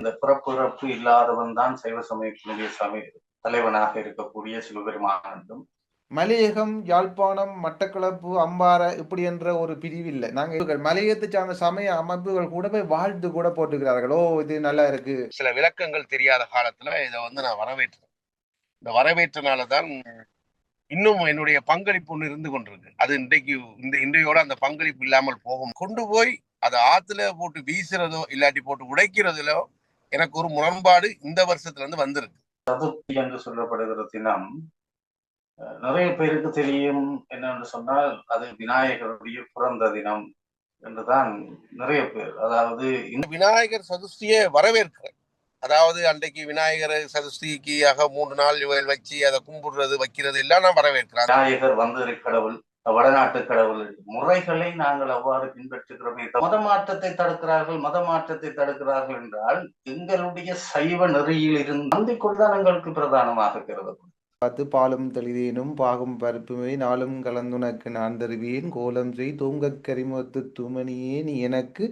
இந்த பிறப்பு இறப்பு இல்லாதவன் தான் சைவ சமயத்தினுடைய தலைவனாக இருக்கக்கூடிய சிவபெருமான் என்றும், மலையகம், யாழ்ப்பாணம், மட்டக்களப்பு, அம்பாறை இப்படி என்ற ஒரு பிரிவு இல்லை. நாங்கள் மலையகத்தை சார்ந்த சமய அமைப்புகள் கூட போய் வாழ்த்து கூட போட்டுக்கிறார்கள். ஓ, இது நல்லா இருக்கு. சில விளக்கங்கள் தெரியாத காலத்துல இதை நான் வரவேற்றேன். இந்த வரவேற்றனாலதான் இன்னும் என்னுடைய பங்களிப்பு ஒன்று இருந்து கொண்டிருக்கு. அது இன்றையோட அந்த பங்களிப்பு இல்லாமல் போகும். கொண்டு போய் அதை ஆத்துல போட்டு வீசுறதோ இல்லாட்டி போட்டு உடைக்கிறதுலோ எனக்கு ஒரு முரண்பாடு இந்த வருஷத்துல இருந்து வந்திருக்கு. சதுர்த்தி என்று சொல்லப்படுகிற தினம் நிறைய பேருக்கு தெரியும் என்னன்னு சொன்னால் அது விநாயகருடைய பிறந்த தினம் என்றுதான் நிறைய பேர். அதாவது இந்த விநாயகர் சதுர்த்தியை வரவேற்கிறேன். அதாவது அன்றைக்கு விநாயகர் சதுர்த்திக்காக 3 நாள் வச்சு அதை கும்பிடுறது வைக்கிறது எல்லாம் நான் வரவேற்கிறேன். விநாயகர் வந்தது கடவுள், வடநாட்டு கடவுள் முறைகளை நாங்கள் அவ்வாறு பின்பற்றுகிறோமே. மத மாற்றத்தை தடுக்கிறார்கள் என்றால் எங்களுடைய சைவ நெறியில் இருந்து நந்திக்கொள்தான் எங்களுக்கு பிரதானமாக கருதப்படும். பார்த்து பாலும் தெளிதேனும் பாகும் பருப்புமே நாளும் கலந்துனக்கு நான் தருவேன் கோலம் செய் தூங்கக் கரிமுகத்து தூமணியே நீ எனக்கு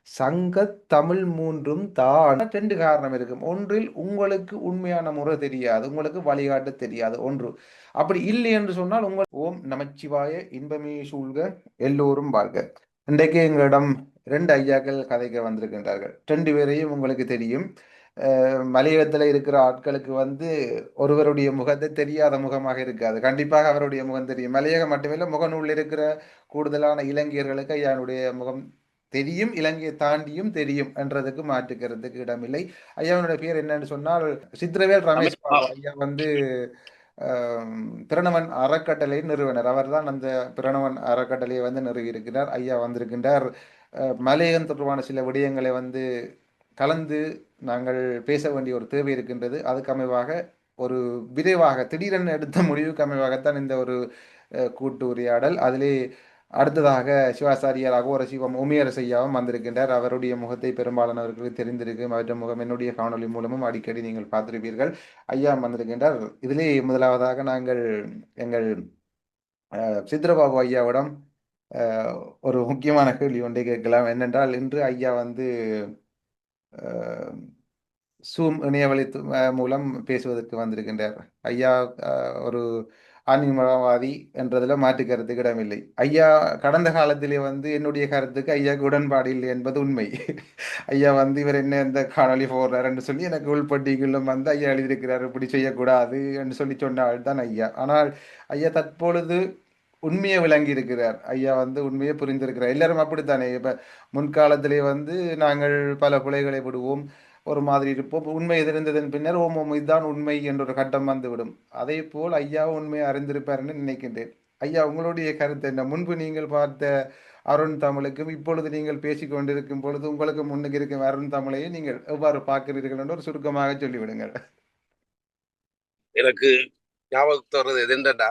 சங்க தமிழ் மூன்றும் தான். 2 காரணம் இருக்கும். ஒன்றில் உங்களுக்கு உண்மையான முறை தெரியாது, உங்களுக்கு வழிகாட்ட தெரியாது. ஒன்று அப்படி இல்லை என்று சொன்னால் உங்கள் ஓம் நமச்சிவாய இன்பமே சூழ்க எல்லோரும் வாழ்க. இன்றைக்கு எங்களிடம் 2 ஐயாக்கள் கதைக்க வந்திருக்கின்றார்கள். 2 பேரையும் உங்களுக்கு தெரியும். மலையகத்தில் இருக்கிற ஆட்களுக்கு ஒருவருடைய முகத்தை தெரியாத முகமாக இருக்காது. கண்டிப்பாக அவருடைய முகம் தெரியும். மலையகம் மட்டுமில்லை, முகநூலில் இருக்கிற கூடுதலான இலங்கையர்களுக்கு ஐயாவுடைய முகம் தெரியும், இலங்கையை தாண்டியும் தெரியும் என்றதுக்கு மாற்றுக்கிறதுக்கு இடமில்லை. ஐயாவுடைய பேர் என்னன்னு சொன்னால் சித்ரவேல் ரமேஷ் பாபு. ஐயா பிரணவன் அறக்கட்டளை நிறுவனர். அவர் தான் அந்த பிரணவன் அறக்கட்டளையை நிறுவியிருக்கிறார். ஐயா வந்திருக்கின்றார். மலையகம் தொடர்பான சில விடயங்களை கலந்து நாங்கள் பேச வேண்டிய ஒரு தேவை இருக்கின்றது. அதுக்கு அமைவாக ஒரு விரைவாக திடீரென எடுத்த முடிவுக்கு அமைவாகத்தான் இந்த ஒரு கூட்டு உரையாடல். அதிலே அடுத்ததாக சிவாசாரியார் அகோர சிவம் உமையரசு ஐயாவும் வந்திருக்கின்றார். அவருடைய முகத்தை பெரும்பாலானவர்களுக்கு தெரிந்திருக்கும். அவற்றை முகம் என்னுடைய காணொலி மூலமும் அடிக்கடி நீங்கள் பார்த்திருப்பீர்கள். ஐயா வந்திருக்கின்றார். இதிலே முதலாவதாக நாங்கள் எங்கள் சித்ரபாபு ஐயாவிடம் ஒரு முக்கியமான கேள்வி ஒன்றை கேட்கலாம். என்னென்றால், இன்று ஐயா சூம் இணையவழி மூலம் பேசுவதற்கு வந்திருக்கின்றார். ஐயா ஒரு ஆன்மீகவாதி என்றதில் மாற்று கருத்துக்கு இடமில்லை. ஐயா கடந்த காலத்திலே என்னுடைய கருத்துக்கு ஐயாவுக்கு உடன்பாடு இல்லை என்பது உண்மை. ஐயா இவர் என்ன இந்த காணொலி போடுறார் என்று சொல்லி எனக்கு உள்பட்டிகளும் ஐயா எழுதியிருக்கிறார், இப்படி செய்யக்கூடாது என்று சொல்லி சொன்னால் தான் ஐயா. ஆனால் ஐயா தற்பொழுது உண்மையை விளங்கி இருக்கிறார். ஐயா உண்மையை புரிந்திருக்கிறார். எல்லாரும் அப்படித்தானே. இப்ப முன்காலத்திலே நாங்கள் பல பிழைகளை விடுவோம், ஒரு மாதிரி இருப்போம். உண்மை எதிர்ந்ததன் பின்னர் ஓம் இதுதான் உண்மை என்ற ஒரு கட்டம் வந்துவிடும். அதே போல் ஐயா உண்மையை அறிந்திருப்பார்னு நினைக்கின்றேன். ஐயா, உங்களுடைய கருத்து என்ன? முன்பு நீங்கள் பார்த்த அருண் தமிழுக்கும் இப்பொழுது நீங்கள் பேசிக் கொண்டிருக்கும் பொழுது உங்களுக்கு முன்னுக்கு இருக்கும் அருண் தமிழையை நீங்கள் எவ்வாறு பார்க்கிறீர்கள் என்று ஒரு சுருக்கமாக சொல்லிவிடுங்கள். எனக்கு ஞாபகத்து வர்றது எதுண்டா,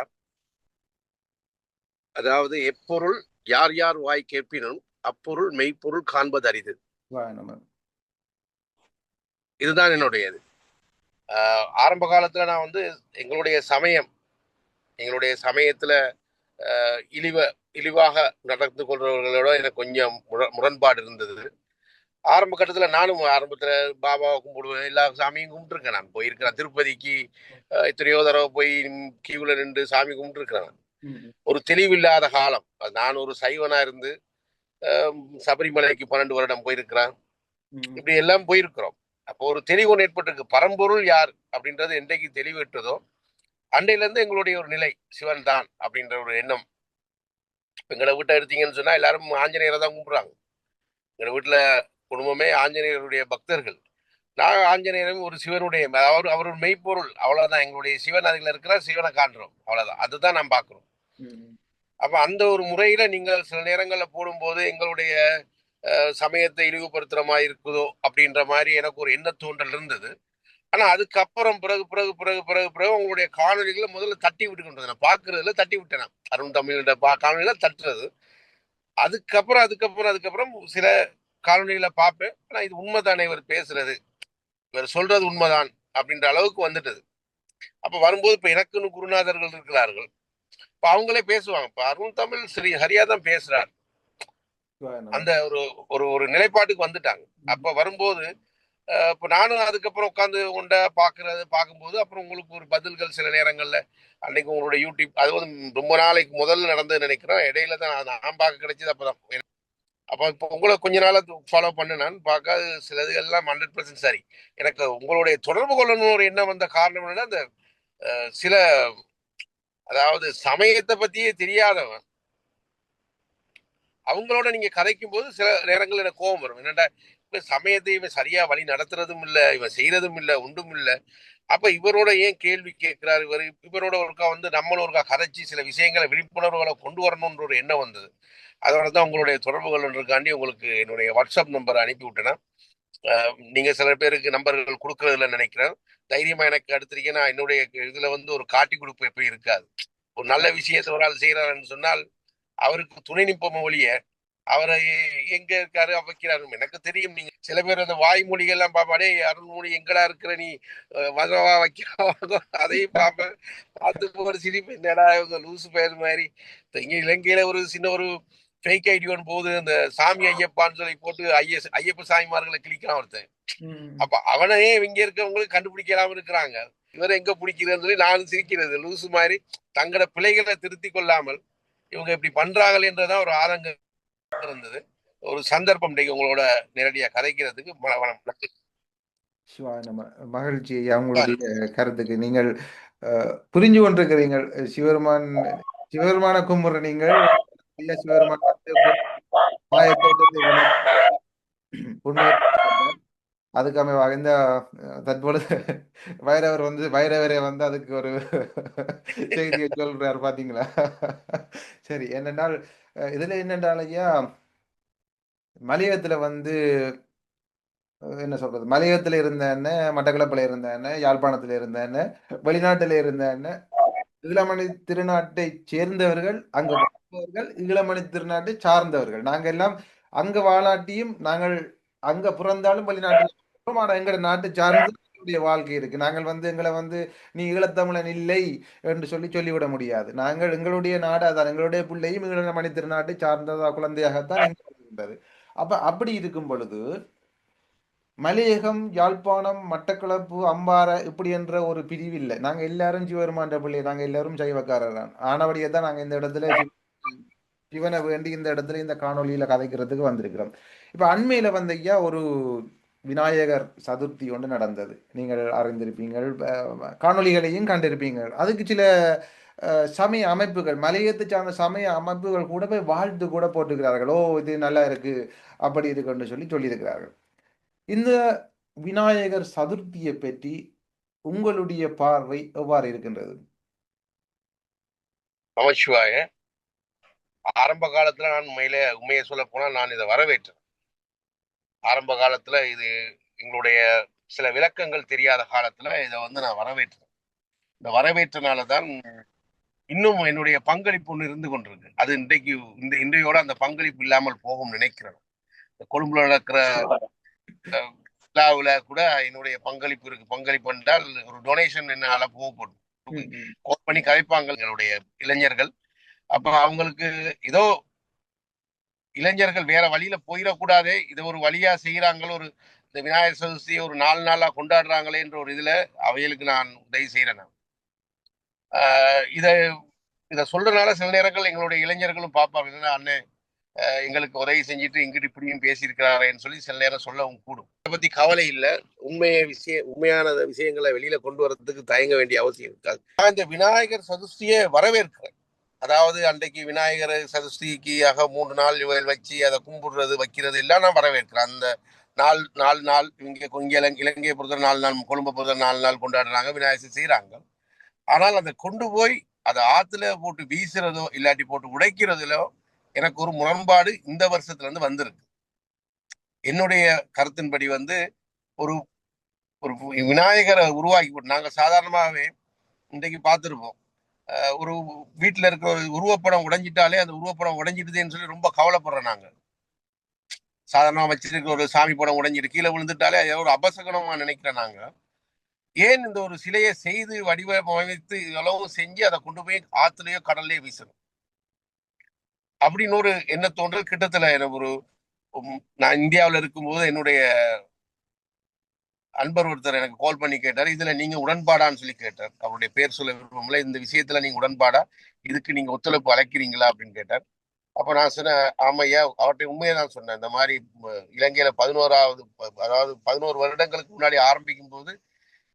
அதாவது எப்பொருள் யார் யார் வாய் கேட்பினும் அப்பொருள் மெய்ப்பொருள் காண்பது அரிது. இதுதான் என்னுடையது. ஆரம்ப காலத்துல நான் எங்களுடைய சமயத்துல இழிவாக நடந்து கொள்றவர்களோட எனக்கு கொஞ்சம் முரண்பாடு இருந்தது. ஆரம்ப கட்டத்துல நானும் ஆரம்பத்துல பாபாவை கும்பிடுவேன், எல்லா சாமியும் கும்பிட்டுருக்கேன். நான் போயிருக்கிறேன் திருப்பதிக்கு எத்தனையோ தடவை போய் கியூல நின்று சாமி கும்பிட்டுருக்கிறேன். ஒரு தெளிவில்லாத காலம். நான் ஒரு சைவனா இருந்து சபரிமலைக்கு 12 வருடம் போயிருக்கிறேன். இப்படி எல்லாம் போயிருக்கிறோம். அப்போ ஒரு தெளிவு ஏற்பட்டிருக்கு. பரம்பொருள் யார் அப்படின்றது என்றைக்கு தெளிவிட்டதோ அண்டையில இருந்து எங்களுடைய ஒரு நிலை சிவன் தான் அப்படின்ற ஒரு எண்ணம். எங்களை வீட்டை எடுத்தீங்கன்னு சொன்னா எல்லாரும் ஆஞ்சநேயரை தான் கும்பிடுறாங்க. எங்க வீட்டுல குடும்பமே ஆஞ்சநேயருடைய பக்தர்கள். நான் ஆஞ்சநேயரும் ஒரு சிவனுடைய அவர் ஒரு மெய்ப்பொருள், அவ்வளவுதான். எங்களுடைய சிவன் அதுல இருக்கிற சிவனை காண்றோம், அவ்வளவுதான். அதுதான் நாம் பார்க்கிறோம். அப்ப அந்த ஒரு முறையில நீங்கள் சில நேரங்கள்ல போடும்போது எங்களுடைய சமயத்தை இழிவுபடுத்துற மாதிரி இருக்குதோ அப்படின்ற மாதிரி எனக்கு ஒரு எண்ண தோன்றல் இருந்தது. ஆனா அதுக்கப்புறம் பிறகு உங்களுடைய காணொலிகளை முதல்ல தட்டி விட்டுக்கின்றது. நான் பார்க்கறதுல தட்டி விட்டேன். அருண் தமிழோட காணொலியில தட்டுறது. அதுக்கப்புறம் சில காணொலிகளை பார்ப்பேன். ஆனா இது உண்மைதானே, இவர் பேசுறது, இவர் சொல்றது உண்மைதான் அப்படின்ற அளவுக்கு வந்துட்டது. அப்ப வரும்போது இப்ப எனக்குன்னு குருநாதர்கள் இருக்கிறார்கள். இப்ப அவங்களே பேசுவாங்க. இப்ப அருண் தமிழ் சரியா தான் பேசுறார். அந்த ஒரு ஒரு நிலைப்பாட்டுக்கு வந்துட்டாங்க. அப்ப வரும்போது இப்போ நானும் அதுக்கப்புறம் உட்காந்து உண்டை பார்க்கும்போது அப்புறம் உங்களுக்கு ஒரு பதில்கள் சில நேரங்கள்ல அன்னைக்கு உங்களோட யூடியூப் அது வந்து ரொம்ப நாளைக்கு முதல்ல நடந்தது நினைக்கிறேன். இடையில தான் நான் பார்க்க கிடைச்சது அப்பதான். அப்போ இப்போ உங்களை கொஞ்ச நாளா ஃபாலோ பண்ண நான் பார்க்க சிலது எல்லாம் 100% சரி. எனக்கு உங்களுடைய தொடர்பு கொள்ளணும் ஒரு எண்ணம் வந்த காரணம் என்னன்னா அந்த சில அதாவது சமயத்தை பத்தியே தெரியாதவன் அவங்களோட நீங்க கதைக்கும் போது சில நேரங்கள் எனக்கு கோபம் வரும். என்னடா இப்ப சமயத்தை இவன் சரியா வழி நடத்துறதும் இல்ல, இவன் செய்யறதும் இல்ல, ஒன்றும் இல்ல. அப்ப இவரோட ஏன் கேள்வி கேட்கிறார் இவரோட ஒருக்கா வந்து நம்மளும் ஒருக்கா கதைச்சு சில விஷயங்களை விழிப்புணர்வுகளை கொண்டு வரணும்ன்ற ஒரு எண்ணம் வந்தது. அதோட தான் உங்களுடைய தொடர்புகள்ன்றதுக்காண்டி உங்களுக்கு என்னுடைய வாட்ஸ்அப் நம்பர் அனுப்பி விட்டேன்னா நீங்க சில பேருக்கு நம்பர்கள் கொடுக்கறதுல நினைக்கிறேன். தைரியமா எனக்கு அடுத்திருக்கேன். நான் என்னுடைய இதுல வந்து ஒரு காட்டி கொடுப்பு எப்படி இருக்காது. ஒரு நல்ல விஷயத்தை ஒரு ஆள் செய்யறாருன்னு சொன்னால் அவருக்கு துணை நிற்போம ஒழிய அவரை எங்க இருக்காரு வைக்கிறாரு எனக்கு தெரியும். நீங்க சில பேர் அந்த வாய்மொழிகள் எல்லாம் பாப்பாடே அருள்மொழி எங்கடா இருக்கிற நீ வசவா வைக்க அதையும் பார்ப்பேன். பார்த்து ஒரு சிரிப்பு என்னடா இவங்க லூசு பேர் மாதிரி. இங்க இலங்கையில ஒரு சின்ன ஒரு ஃபேக் ஐடி ஒன்று போகுது. அந்த சாமி ஐயப்பான்னு சொல்லி போட்டு ஐயப்ப சாமிமார்களை கிளிக்காம ஒருத்தன். அப்ப அவனையே இங்க இருக்கவங்களுக்கு கண்டுபிடிக்காம இருக்கிறாங்க. இவரை எங்க பிடிக்கிறதுன்னு சொல்லி நானும் சிரிக்கிறது லூசு மாதிரி. தங்களோட பிழைகளை திருத்தி கொள்ளாமல் இவங்க இப்படி பண்றாங்களே என்றதான் ஒரு ஆதங்கம் இருந்தது. ஒரு சந்தர்ப்பம் உங்களோட நேரடியா கதைக்கிறதுக்கு நன்றி. சிவா நம்ம மகிழ்ச்சி அவங்களுடைய கருத்துக்கு நீங்கள் புரிஞ்சு கொண்டிருக்கிறீர்கள். சிவருமான் சிவருமான கும்புற நீங்கள் ஐயா சிவருமான் மாயத்தோட்டத்தை உண்மையை அதுக்கு அமைவாக இந்த தற்பொழுது வைரவரை வந்து அதுக்கு ஒரு செய்தியை சொல்றாரு பாத்தீங்களா? சரி, என்னென்றால் இதுல என்னென்றால் ஐயா மலையகத்துல வந்து என்ன சொல்றது, மலையகத்துல இருந்தேன்னு, மட்டக்களப்பில் இருந்தேன்னு, யாழ்ப்பாணத்துல இருந்தேன்னு, வெளிநாட்டுல இருந்தேன்னு, ஈழமணி திருநாட்டை சேர்ந்தவர்கள் அங்க வாழ்ந்தவர்கள், ஈழமணி திருநாட்டை சார்ந்தவர்கள் நாங்க எல்லாம் அங்க வாழாட்டியும் நாங்கள் அங்க பிறந்தாலும் வெளிநாட்டில் ஆனா எங்களோட நாட்டை சார்ந்து எங்களுடைய வாழ்க்கை இருக்கு. நாங்கள் வந்து எங்களை வந்து நீ ஈழத்தமிழன் இல்லை என்று சொல்லிவிட முடியாது. நாங்கள் எங்களுடைய நாடு அதான், எங்களுடைய பிள்ளையும் ஈழமணி திருநாட்டை சார்ந்ததா குழந்தையாகத்தான் எங்களுக்கு இருக்கின்றது. அப்ப அப்படி இருக்கும் பொழுது மலையகம், யாழ்ப்பாணம், மட்டக்களப்பு, அம்பாறை இப்படி என்ற ஒரு பிரிவு இல்லை. நாங்க எல்லாரும் சிவபெருமான் பிள்ளை, நாங்க எல்லாரும் சைவக்காரர் தான். ஆனபடியே தான் நாங்க இந்த இடத்துல சிவனை வேண்டி இந்த இடத்துல இந்த காணொளியில கதைக்கிறதுக்கு வந்திருக்கிறோம். இப்ப அண்மையில வந்து ஐயா ஒரு விநாயகர் சதுர்த்தி ஒன்று நடந்தது. நீங்கள் அறிந்திருப்பீங்கள், காணொளிகளையும் கண்டிருப்பீங்கள். அதுக்கு சில சமய அமைப்புகள், மலையத்தை சார்ந்த சமய அமைப்புகள் கூட போய் வாழ்த்து கூட போட்டுக்கிறார்கள். ஓ இது நல்லா இருக்கு, அப்படி இருக்குன்னு சொல்லியிருக்கிறார்கள். இந்த விநாயகர் சதுர்த்தியை பற்றி உங்களுடைய பார்வை எவ்வாறு இருக்கின்றது? நமச்சிவாய. ஆரம்ப காலத்துல நான் உண்மையை சொல்ல போனா நான் இதை வரவேற்றேன். ஆரம்ப காலத்துல இது எங்களுடைய சில விளக்கங்கள் தெரியாத காலத்துல இதை வந்து நான் வரவேற்றேன். இந்த வரவேற்றனாலதான் இன்னும் என்னுடைய பங்களிப்பு ஒன்று இருந்து கொண்டிருக்கு. அது இன்றையோட அந்த பங்களிப்பு இல்லாமல் போகும் நினைக்கிறேன். கொழும்புல நடக்கிற விழாவில் கூட என்னுடைய பங்களிப்பு இருக்கு. பங்களிப்பு என்றால் ஒரு டொனேஷன் என்னால போகப்படும். கோட் பண்ணி கதைப்பாங்க எங்களுடைய இளைஞர்கள். அப்ப அவங்களுக்கு ஏதோ இளைஞர்கள் வேற வழியில போயிடக்கூடாதே, இதை ஒரு வழியா செய்யறாங்களோ, ஒரு இந்த விநாயகர் சதுர்த்தியை ஒரு 4 நாளா கொண்டாடுறாங்களே என்ற ஒரு இதுல அவைகளுக்கு நான் உதவி செய்யறேன். இதை இதை சொல்றதுனால சில நேரங்கள் எங்களுடைய இளைஞர்களும் பார்ப்பாங்க, அண்ணன் எங்களுக்கு உதவி செஞ்சுட்டு இங்கிட்டு இப்படியும் பேசியிருக்கிறாரேன்னு சொல்லி சில நேரம் சொல்லவும் கூடும். அதை பத்தி கவலை இல்லை. உண்மையான விஷயங்களை வெளியில கொண்டு வரதுக்கு தயங்க வேண்டிய அவசியம் இருக்காது. நான் இந்த விநாயகர் சதுர்த்தியை வரவேற்கிறேன். அதாவது அன்றைக்கு விநாயகர் சதுர்த்திக்காக 3 நாள் வச்சு அதை கும்பிடுறது வைக்கிறது எல்லாம் நான் வரவேற்கிறேன். அந்த 4 நாள் இலங்கையை பொறுத்த 4 நாள், கொழும்பை பொறுத்த 4 நாள் கொண்டாடுறாங்க, விநாயகர் செய்யறாங்க. ஆனால் அதை கொண்டு போய் அதை ஆத்துல போட்டு வீசுறதோ இல்லாட்டி போட்டு உடைக்கிறதுலோ எனக்கு ஒரு முரண்பாடு இந்த வருஷத்துல இருந்து வந்திருக்கு. என்னுடைய கருத்தின்படி வந்து ஒரு ஒரு விநாயகரை உருவாக்கி போட்டு நாங்க சாதாரணமாகவே இன்றைக்கு பார்த்துருப்போம். ஒரு வீட்டுல இருக்கிற ஒரு உருவப்படம் உடைஞ்சிட்டாலே அந்த உருவப்படம் உடைஞ்சிடுதுன்னு சொல்லி ரொம்ப கவலைப்படுறோம். நாங்க சாதாரணமா வச்சிருக்க ஒரு சாமி படம் உடைஞ்சிட்டு கீழே விழுந்துட்டாலே அதை ஒரு அபசகனமா நினைக்கிறேன். நாங்க ஏன் இந்த ஒரு சிலையை செய்து வடிவமைத்து இதெல்லாம் செஞ்சு அதை கொண்டு போய் ஆத்துலயோ கடல்லையோ வீசணும் அப்படின்னு ஒரு எண்ண தோன்றல் கிட்டத்துல எனக்கு ஒரு நான் இந்தியாவில் இருக்கும்போது என்னுடைய அன்பர் ஒருத்தர் எனக்கு கால் பண்ணி கேட்டார், இதுல நீங்க உடன்பாடான்னு சொல்லி கேட்டார். அவருடைய பேர் சொல்ல விருப்பமில்லை. இந்த விஷயத்துல நீங்க உடன்பாடா, இதுக்கு நீங்க ஒத்துழைப்பு அழைக்கிறீங்களா அப்படின்னு கேட்டார். அப்ப நான் சொன்னேன், ஆமையா, அவர்கிட்ட உண்மையை தான் சொன்னேன். இந்த மாதிரி இலங்கையில 11வது, அதாவது 11 வருடங்களுக்கு முன்னாடி ஆரம்பிக்கும் போது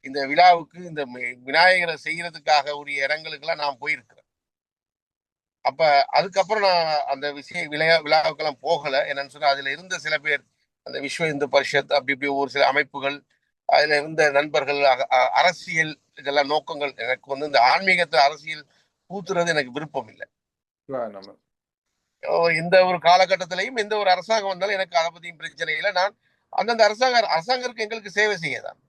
இந்த விழாவுக்கு இந்த விநாயகரை செய்யறதுக்காக உரிய இடங்களுக்கெல்லாம் நான் போயிருக்கிறேன். அப்ப அதுக்கப்புறம் நான் அந்த விழாவுக்கெல்லாம் போகல. என்னன்னு சொன்னா அதுல இருந்த சில பேர், அந்த விஸ்வ இந்து பரிஷத் அப்படி இப்படி ஒரு சில அமைப்புகள், அதுல இருந்த நண்பர்கள், அரசியல் இதெல்லாம் நோக்கங்கள். எனக்கு வந்து இந்த ஆன்மீகத்துல அரசியல் பூத்துறது எனக்கு விருப்பம் இல்லை. எந்த ஒரு காலகட்டத்திலையும் எந்த ஒரு அரசாங்கம் வந்தாலும் எனக்கு அதை பத்தியும் பிரச்சனை இல்லை. நான் அந்தந்த அரசாங்கருக்கு எங்களுக்கு சேவை செய்யதான்.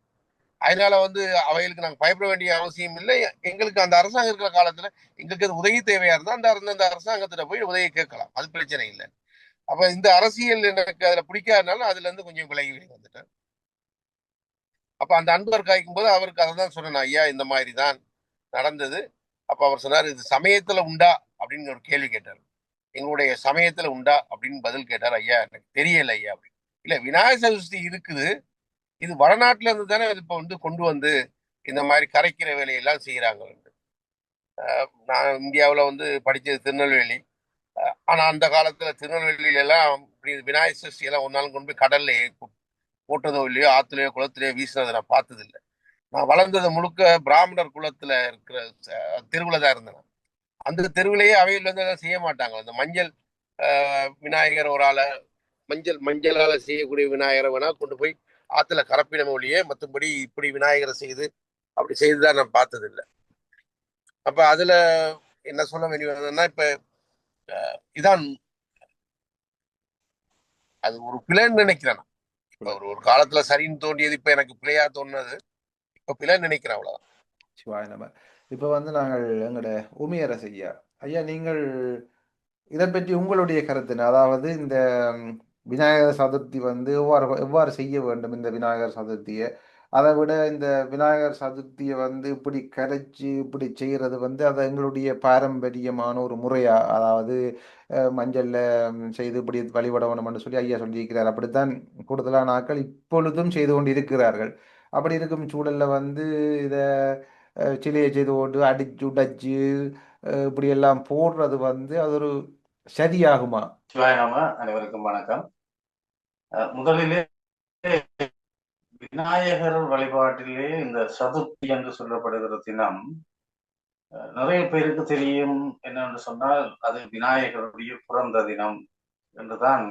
அதனால வந்து அவைகளுக்கு நாங்கள் பயப்பட வேண்டிய அவசியம் இல்லை. எங்களுக்கு அந்த அரசாங்கம் இருக்கிற காலத்துல எங்களுக்கு அது உதவி தேவையா இருந்தா அந்த அரசாங்கத்துல போய் உதவி கேட்கலாம், அது பிரச்சனை இல்லை. அப்ப இந்த அரசியல் எனக்கு அதுல பிடிக்காதனால அதுல இருந்து கொஞ்சம் விலகி வந்துட்டேன். அப்ப அந்த அன்பர் காய்க்கும் போது அவருக்கு அதை தான் சொன்னேன், ஐயா இந்த மாதிரி தான் நடந்தது. அப்ப அவர் சொன்னார், இது சமயத்துல உண்டா அப்படின்னு ஒரு கேள்வி கேட்டார். எங்களுடைய சமயத்துல உண்டா அப்படின்னு பதில் கேட்டார். ஐயா எனக்கு தெரியல ஐயா அப்படின்னு. இல்ல, விநாயகர் சதுர்த்தி இருக்குது, இது வடநாட்டுல இருந்து தானே இப்ப வந்து கொண்டு வந்து இந்த மாதிரி கரைக்கிற வேலையெல்லாம் செய்யறாங்க. நான் இந்தியாவில் வந்து படிச்சது திருநெல்வேலி. ஆனா அந்த காலத்துல திருநெல்வேலியில எல்லாம் இப்படி விநாயகர் சதுர்த்தி எல்லாம் ஒரு நாள் கொண்டு போய் கடல்ல போட்டதோ இல்லையோ, ஆத்துலயோ குளத்திலேயோ வீசினதை நான் பார்த்தது இல்லை. நான் வளர்ந்தது முழுக்க பிராமணர் குலத்துல இருக்கிற தெருவுல தான் இருந்தேன். அந்த தெருவிலேயே அவையில் வந்து செய்ய மாட்டாங்க. அந்த மஞ்சள் விநாயகர் ஒரு ஆளை மஞ்சளால செய்யக்கூடிய விநாயகரை வேணா கொண்டு போய் ஆத்துல கரப்பினம் ஒழியே, மற்றபடி இப்படி விநாயகரை செய்து அப்படி செய்துதான் நான் பார்த்தது இல்லை. அப்ப அதுல என்ன சொல்ல வேண்டியதுன்னா, இப்ப இதான் அது ஒரு பிள்ளைன்னு நினைக்கிறேன். இப்ப ஒரு காலத்துல சரின்னு தோண்டியது இப்ப எனக்கு பிள்ளையா தோணுது, இப்ப பிள்ளைன்னு நினைக்கிறேன், அவ்வளவுதான். சிவாய நம. இப்ப வந்து நாங்கள் எங்களோட உமையரசு ஐயா, ஐயா நீங்கள் இதை பற்றி உங்களுடைய கருத்து, அதாவது இந்த விநாயகர் சதுர்த்தி வந்து எவ்வாறு செய்ய வேண்டும் இந்த விநாயகர் சதுர்த்தியை, அதை விட இந்த விநாயகர் சதுர்த்தியை வந்து இப்படி கரைச்சி இப்படி செய்கிறது வந்து அது எங்களுடைய பாரம்பரியமான ஒரு முறையா, அதாவது மஞ்சள்ல செய்து இப்படி வழிபடணும்னு சொல்லி ஐயா சொல்லியிருக்கிறார். அப்படித்தான் கூடுதலான ஆட்கள் இப்பொழுதும் செய்து கொண்டு இருக்கிறார்கள். அப்படி இருக்கும் சூழல்ல வந்து இதை சிலையை செய்து கொண்டு அடிச்சு உடைச்சு இப்படி எல்லாம் போடுறது வந்து அது ஒரு சரியாகுமா? சிவாயநாம, அனைவருக்கும் வணக்கம். முதலிலே விநாயகர் வழிபாட்டிலே இந்த சதுர்த்தி என்று சொல்லப்படுகிற தினம் நிறைய பேருக்கு தெரியும். என்னென்று சொன்னால் அது விநாயகருடைய பிறந்த தினம் என்றுதான்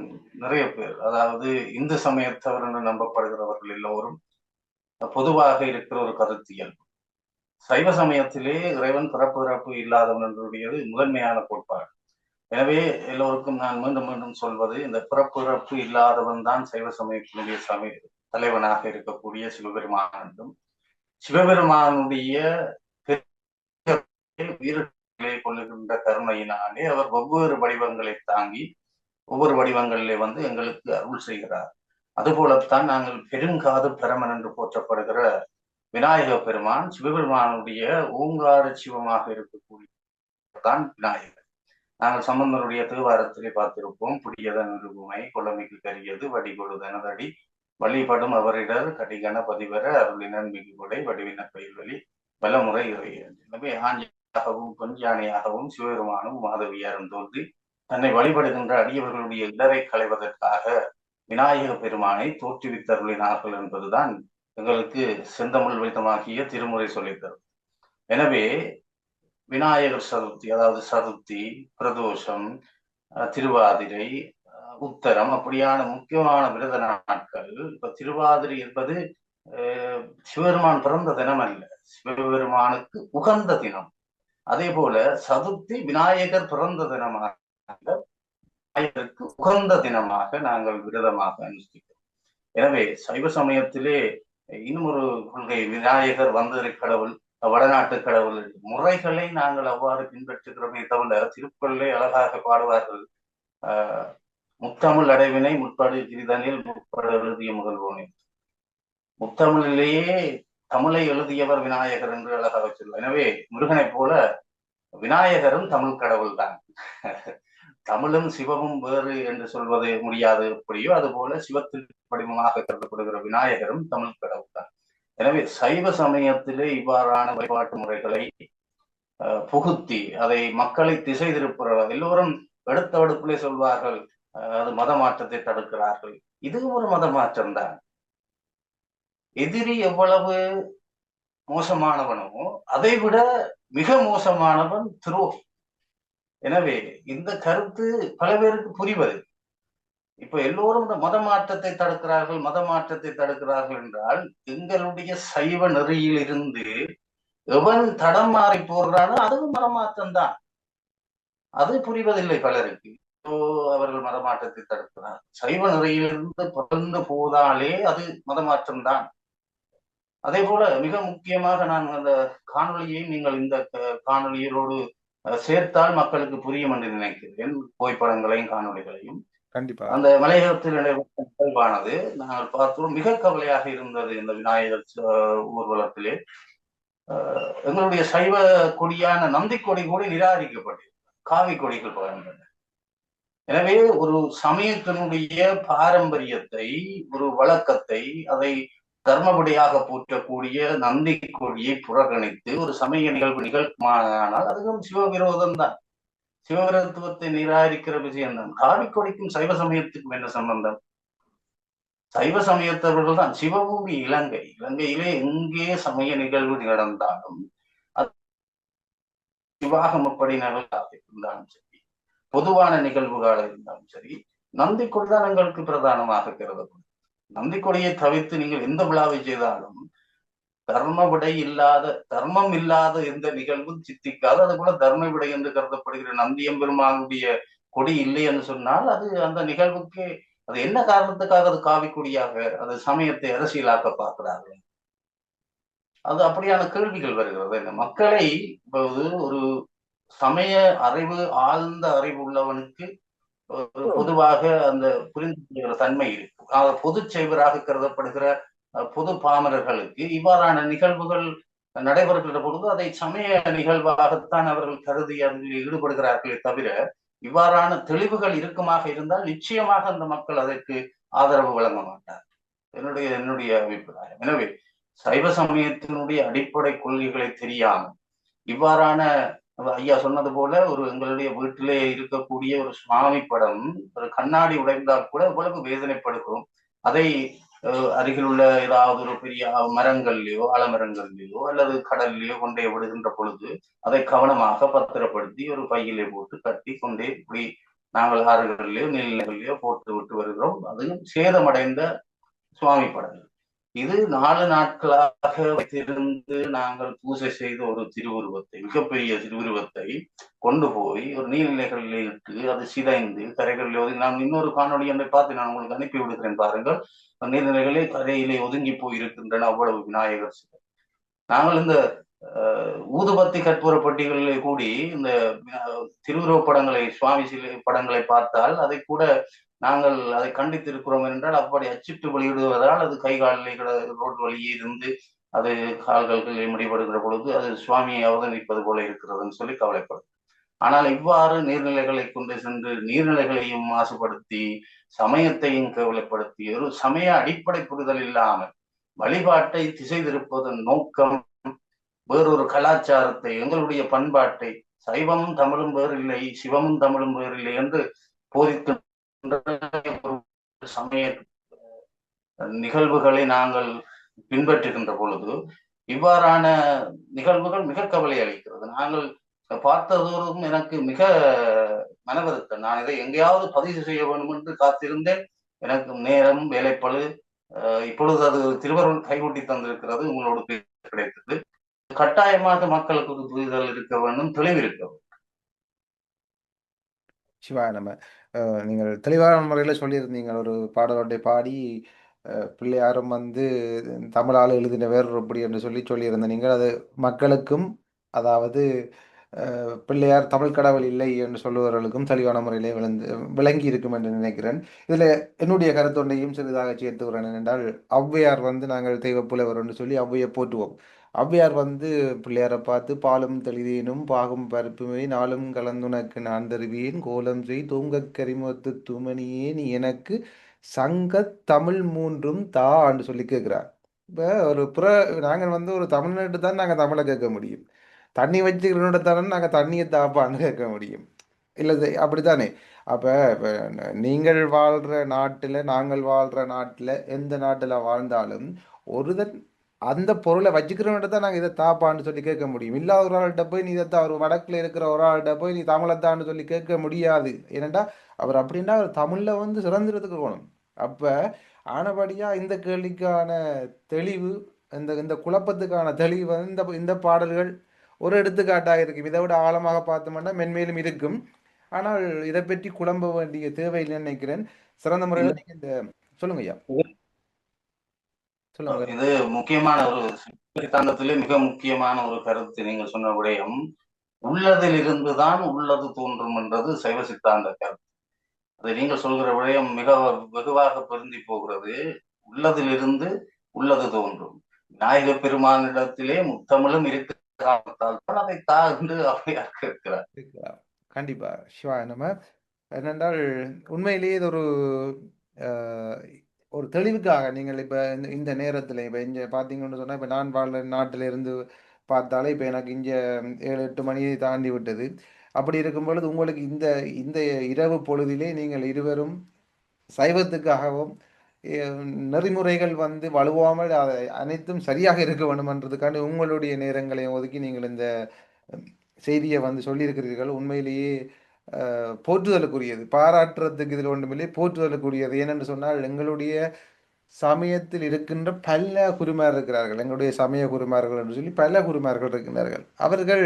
நிறைய பேர், அதாவது இந்து சமயத்தவர் என்று நம்பப்படுகிறவர்கள் எல்லோரும் பொதுவாக இருக்கிற ஒரு கருத்தியல். சைவ சமயத்திலே இறைவன் பிறப்பு இல்லாதவன் என்றுடையது முதன்மையான கோட்பாடு. எனவே எல்லோருக்கும் நான் மீண்டும் மீண்டும் சொல்வது, இந்த பிறப்பு இல்லாதவன் தான் சைவ சமயத்தினுடைய தலைவனாக இருக்கக்கூடிய சிவபெருமான் என்றும், சிவபெருமானுடைய வீரர்களை கொள்ளுகின்ற கருணையினாலே அவர் ஒவ்வொரு வடிவங்களை தாங்கி ஒவ்வொரு வடிவங்களிலே வந்து எங்களுக்கு அருள் செய்கிறார். அதுபோலத்தான் நாங்கள் பெருங்காது பெருமன் என்று போற்றப்படுகிற விநாயக பெருமான் சிவபெருமானுடைய ஓங்கார சிவமாக இருக்கக்கூடிய தான் விநாயகர். நாங்கள் சம்பந்தருடைய தேவாரத்திலே பார்த்திருப்போம், புடியதன் நிருபுமை கொள்ளமிக்கு கரியது வடிகொழுதனதடி வழிபடும் அவரிடர் கடிகன பதிவர அருளினன் மிகுபடை வடிவின பயில்வழி பலமுறை இறையன். எனவே ஆஞ்சாகவும் பொஞ்சானையாகவும் சிவபெருமானும் மாதவியாரும் தோன்றி தன்னை வழிபடுகின்ற அடியவர்களுடைய இடரை களைவதற்காக விநாயக பெருமானை தோற்றுவித்தருளினார்கள் என்பதுதான் எங்களுக்கு செந்தமிழ் வைத்தமாகிய திருமுறை சொல்லித்தரும். எனவே விநாயகர் சதுர்த்தி, அதாவது சதுர்த்தி, பிரதோஷம், திருவாதிரை, உத்தரம் அப்படியான முக்கியமான விரத நாட்கள். இப்ப திருவாதிரை என்பது சிவபெருமான் பிறந்த தினம் அல்ல, சிவபெருமானுக்கு உகந்த தினம். அதே போல சதுர்த்தி விநாயகர் பிறந்த தினமாக, விநாயகருக்கு உகந்த தினமாக நாங்கள் விரதமாக அனுஷ்டிக்கிறோம். எனவே சைவ சமயத்திலே இன்னும் ஒரு கொள்கை, விநாயகர் வந்ததை கடவுள், வடநாட்டு கடவுள் முறைகளை நாங்கள் அவ்வாறு பின்பற்றுகிறோமே தவிர, திருக்குறளை அழகாக பாடுவார்கள், முத்தமிழ் அடைவினை முற்படு கிரிதனில் முற்படு எழுதிய முதல்வோனே. முத்தமிழிலேயே தமிழை எழுதியவர் விநாயகர் என்று அழகாக சொல்வார். எனவே முருகனை போல விநாயகரும் தமிழ் கடவுள் தான். தமிழும் சிவமும் வேறு என்று சொல்வது முடியாது எப்படியோ அதுபோல சிவத்தில் வடிவமாக கருதப்படுகிற விநாயகரும் தமிழ் கடவுள் தான். எனவே சைவ சமயத்திலே இவ்வாறான வழிபாட்டு முறைகளை புகுத்தி அதை மக்களை திசை திருப்புற எல்லோரும் எடுத்த அடுப்பிலே சொல்வார்கள் அது மத மாற்றத்தை தடுக்கிறார்கள். இது ஒரு மத மாற்றம் தான். எதிரி எவ்வளவு மோசமானவனோ அதை விட மிக மோசமானவன் துரோகி. எனவே இந்த கருத்து பல பேருக்கு புரிவது. இப்ப எல்லோரும் இந்த மத மாற்றத்தை தடுக்கிறார்கள் மத மாற்றத்தை தடுக்கிறார்கள் என்றால் எங்களுடைய சைவ நெறியில் இருந்து எவன் தடம் மாறி போகிறானோ அதுவும் மதமாற்றம் தான். அது புரிவதில்லை பலருக்கு. அவர்கள் மதமாற்றத்தை தடுக்கிறார். சைவ நெறியிலிருந்து பிறந்து போதாலே அது மதமாற்றம் தான். அதே போல மிக முக்கியமாக நான் அந்த காணொலியை நீங்கள் இந்த காணொலியோடு சேர்த்தால் மக்களுக்கு புரியும் என்று நினைக்கிறேன். புகைப்படங்களையும் காணொலிகளையும். கண்டிப்பா அந்த மலையகத்தில் நடைபெற்ற நிகழ்வானது நாங்கள் பார்த்தோம். மிக கவலையாக இருந்தது. இந்த விநாயகர் ஊர்வலத்திலே எங்களுடைய சைவ கொடியான நந்தி கொடி கூட நிராகரிக்கப்பட்டது. காவி கொடிகள் பகிர்ந்தன. எனவே ஒரு சமயத்தினுடைய பாரம்பரியத்தை ஒரு வழக்கத்தை அதை தர்மபடியாக போற்றக்கூடிய நந்தி கொடியை புறக்கணித்து ஒரு சமய நிகழ்வு நிகழ்மானால் அதுவும் சிவவிரோதம் தான். சிவவிரோதத்துவத்தை நிராகரிக்கிற விஷயம்தான். காவி கொடிக்கும் சைவ சமயத்துக்கும் என்ன சம்பந்தம்? சைவ சமயத்தவர்கள் தான். சிவபூமி இலங்கை. இலங்கையிலே எங்கே சமய நிகழ்வு நடந்தாலும் சிவாகமப்படி நிகழ்வாக இருந்தாலும் சரி, பொதுவான நிகழ்வுகளாக இருந்தாலும் சரி, நந்தி கொடி தான் எங்களுக்கு பிரதானமாக கருதப்படும். நந்தி கொடியை தவிர்த்து நீங்கள் எந்த விழாவை செய்தாலும் தர்ம விடை இல்லாத தர்மம் இல்லாத எந்த நிகழ்வும் சித்திக்காது. அது போல தர்ம விடை என்று கருதப்படுகிற நந்தியம்பெருமானுடைய கொடி இல்லை என்று சொன்னால் அது அந்த நிகழ்வுக்கு அது என்ன காரணத்துக்காக அது காவி கொடியாக அது சமயத்தை அரசியலாக்க பார்க்கிறார்கள். அது அப்படியான கேள்விகள் வருகிறது. இந்த மக்களை இப்போது ஒரு சமய அறிவு ஆழ்ந்த அறிவு உள்ளவனுக்கு பொதுவாக அந்த புரிந்து கொள்கிற தன்மை இருக்கு. பொது செய்வராக கருதப்படுகிற பொது பாமரர்களுக்கு இவ்வாறான நிகழ்வுகள் நடைபெறுகிற பொழுது அதை சமய நிகழ்வாகத்தான் அவர்கள் கருதி அதில் ஈடுபடுகிறார்களே தவிர இவ்வாறான தெளிவுகள் இருக்குமாக இருந்தால் நிச்சயமாக அந்த மக்கள் அதற்கு ஆதரவு வழங்க மாட்டார். என்னுடைய அபிப்பிராயம். எனவே சைவ சமயத்தினுடைய அடிப்படை கொள்கைகளை தெரியாமல் இவ்வாறான ஐயா சொன்னது போல ஒரு எங்களுடைய வீட்டிலே இருக்கக்கூடிய ஒரு சுவாமி படம் ஒரு கண்ணாடி உடைந்தால் கூட எவ்வளவு வேதனைப்படுகிறோம். அதை அருகில் உள்ள ஏதாவது ஒரு பெரிய மரங்கள்லயோ ஆலமரங்கள்லயோ அல்லது கடல்லையோ கொண்டே விடுகின்ற பொழுது அதை கவனமாக பத்திரப்படுத்தி ஒரு பையிலே போட்டு கட்டி கொண்டே இப்படி நாங்கள் ஆறுகளிலேயோ நீர்நிலைகளிலேயோ போட்டு விட்டு வருகிறோம். அதுவும் சேதமடைந்த சுவாமி படங்கள். இது 4 நாட்களாக வைத்திருந்து நாங்கள் பூஜை செய்த ஒரு திருவுருவத்தை மிகப்பெரிய திருவுருவத்தை கொண்டு போய் ஒரு நீர்நிலைகளில் இட்டு அது சிதைந்து கரைகளில் ஒதுங்கி நான் இன்னொரு காணொலி என்னை பார்த்து நான் உங்களுக்கு அனுப்பி விடுகிறேன் பாருங்கள். நீர்நிலைகளே கரையிலே ஒதுங்கி போய் இருக்கின்றன அவ்வளவு விநாயகர் சிலை. நாங்கள் இந்த ஊதுபத்தி கற்பூர பட்டிகளிலே கூடி இந்த திருவுருவ படங்களை சுவாமி சிலை படங்களை பார்த்தால் அதை கூட நாங்கள் அதை கண்டித்திருக்கிறோம் என்றால் அப்படி அச்சிட்டு வெளியிடுவதால் அது கை காலிலே ரோடு வழியே இருந்து அது கால்கள் முடிபடுகிற பொழுது அது சுவாமியை அவதரிப்பது போல இருக்கிறதுன்னு சொல்லி கவலைப்படும். ஆனால் இவ்வாறு நீர்நிலைகளை கொண்டு சென்று நீர்நிலைகளையும் மாசுபடுத்தி சமயத்தையும் கேவலப்படுத்தி ஒரு சமய அடிப்படை புரிதல் இல்லாமல் வழிபாட்டை திசை திருப்பதன் நோக்கம் வேறொரு கலாச்சாரத்தை எங்களுடைய பண்பாட்டை சைவமும் தமிழும் வேறில்லை சிவமும் தமிழும் வேறில்லை என்று போதிக்கின்ற சமய நிகழ்வுகளை நாங்கள் பின்பற்றுகின்ற பொழுது இவ்வாறான நிகழ்வுகள் மிக கவலை அளிக்கிறது. நாங்கள் பார்த்ததோறும் எனக்கு மிக மனவருத்தம். நான் இதை எங்கேயாவது பதிவு செய்ய வேண்டும் என்று காத்திருந்தேன். எனக்கு நேரம் வேலைப்பழு இப்பொழுது அது திருவருள் கைகூட்டி தந்திருக்கிறது. உங்களோடு கிடைத்தது. கட்டாயமாக மக்களுக்கு ஒரு புரிதல் இருக்க வேண்டும், தெளிவு இருக்க வேண்டும். சிவா நம்ம நீங்கள் தெளிவான முறையில் சொல்லியிருந்தீங்க. ஒரு பாடலோட்டை பாடி பிள்ளையாரும் வந்து தமிழால் எழுதின வேறு எப்படி என்று சொல்லியிருந்த நீங்கள் அது மக்களுக்கும் அதாவது பிள்ளையார் தமிழ் கடவுள் இல்லை என்று சொல்லுபவர்களுக்கும் தெளிவான முறையிலே விளங்கி இருக்கும் என்று நினைக்கிறேன். இதில் என்னுடைய கருத்தொன்றையும் சிறிதாக சேர்த்து வரேன் என்றால், ஔவையார் வந்து நாங்கள் தெய்வ புலவர் என்று சொல்லி ஔவையை போற்றுவோம். ஔவையார் வந்து பிள்ளையாரை பார்த்து பாலும் தெளிதேனும் பாகும் பருப்புமே நாளும் கலந்துனக்கு நான் தருவேன் கோலம் செய் தூங்கக் கரிமுகத்து தூமணியே நீ எனக்கு சங்கத் தமிழ் மூன்றும் தா என்று சொல்லி கேட்கிறார். இப்போ நாங்கள் வந்து ஒரு தமிழ்நாட்டு தான் நாங்கள் தமிழை கேட்க முடியும். தண்ணி வச்சுக்கிறோன்னு நாங்கள் தண்ணியை தாப்பான்னு கேட்க முடியும். இல்லை அப்படித்தானே? அப்போ இப்போ நீங்கள் வாழ்கிற நாட்டில் நாங்கள் வாழ்கிற நாட்டில் எந்த நாட்டில் வாழ்ந்தாலும் ஒருதன் அந்த பொருளை வச்சுக்கிறவன்கிட்ட தான் நாங்கள் இதை தாப்பான்னு சொல்லி கேட்க முடியும். இல்லாத ஒரு ஆள்கிட்ட போய் நீ இதைத்தான் ஒரு வடக்கில் இருக்கிற ஒரு ஆள்கிட்ட போய் நீ தமிழைத்தான்னு சொல்லி கேட்க முடியாது. ஏனெண்டா அவர் அப்படின்னா அவர் தமிழில் வந்து சிறந்திரத்துக்கு இருக்கணும். அப்போ ஆனபடியாக இந்த கேள்விக்கான தெளிவு, இந்த இந்த குழப்பத்துக்கான தெளிவு வந்து இந்த பாடல்கள் ஒரு எடுத்துக்காட்டாக இருக்கும். இதை விட ஆழமாக பார்த்தோம்னா மென்மேலும் இருக்கும். ஆனால் இதை பற்றி குழம்ப வேண்டிய தேவையில்லைன்னு நினைக்கிறேன். சிறந்த முறையில் நீங்க இந்த சொல்லுங்க ஐயா, சொல்லுங்க. இது முக்கியமான ஒரு சித்தாந்தத்திலே மிக முக்கியமான ஒரு கருத்து. நீங்கள் சொன்ன விடயம் உள்ளதில் இருந்துதான் உள்ளது தோன்றும் என்றது சைவ சித்தாந்த கருத்து. அதை நீங்கள் சொல்கிற விடயம் மிக வெகுவாக பொருந்தி போகிறது. உள்ளதிலிருந்து உள்ளது தோன்றும். விநாயக பெருமானிடத்திலே முத்தமிழும் இருக்கிறால் அதை தாழ்ந்து அப்படியாக இருக்கிறார். கண்டிப்பா சிவா. நம்ம என்னென்றால் உண்மையிலேயே இது ஒரு தெளிவுக்காக நீங்கள் இப்போ இந்த நேரத்தில் இப்போ இங்கே பார்த்தீங்கன்னு சொன்னால், இப்போ நான் வாழ்ற நாட்டில் இருந்து பார்த்தாலே இப்போ எனக்கு இங்கே 7-8 மணி தாண்டி விட்டது. அப்படி இருக்கும் பொழுது உங்களுக்கு இந்த இந்த இரவு பொழுதிலே நீங்கள் இருவரும் சைவத்துக்காகவும் நெறிமுறைகள் வந்து வலுவாமல் அனைத்தும் சரியாக இருக்க வேண்டும்ன்றதுக்காண்டி உங்களுடைய நேரங்களை ஒதுக்கி நீங்கள் இந்த செய்தியை வந்து சொல்லியிருக்கிறீர்கள். உண்மையிலேயே போற்றுதலுக்குரியது, பாராட்டுறதுக்கு இதில் ஒன்றுமில்லை, போற்றுதலுக்குரியது. ஏனென்று சொன்னால் எங்களுடைய சமயத்தில் இருக்கின்ற பல குருமார் இருக்கிறார்கள். எங்களுடைய சமய குருமார்கள் என்று சொல்லி பல குருமார்கள் இருக்கின்றார்கள். அவர்கள்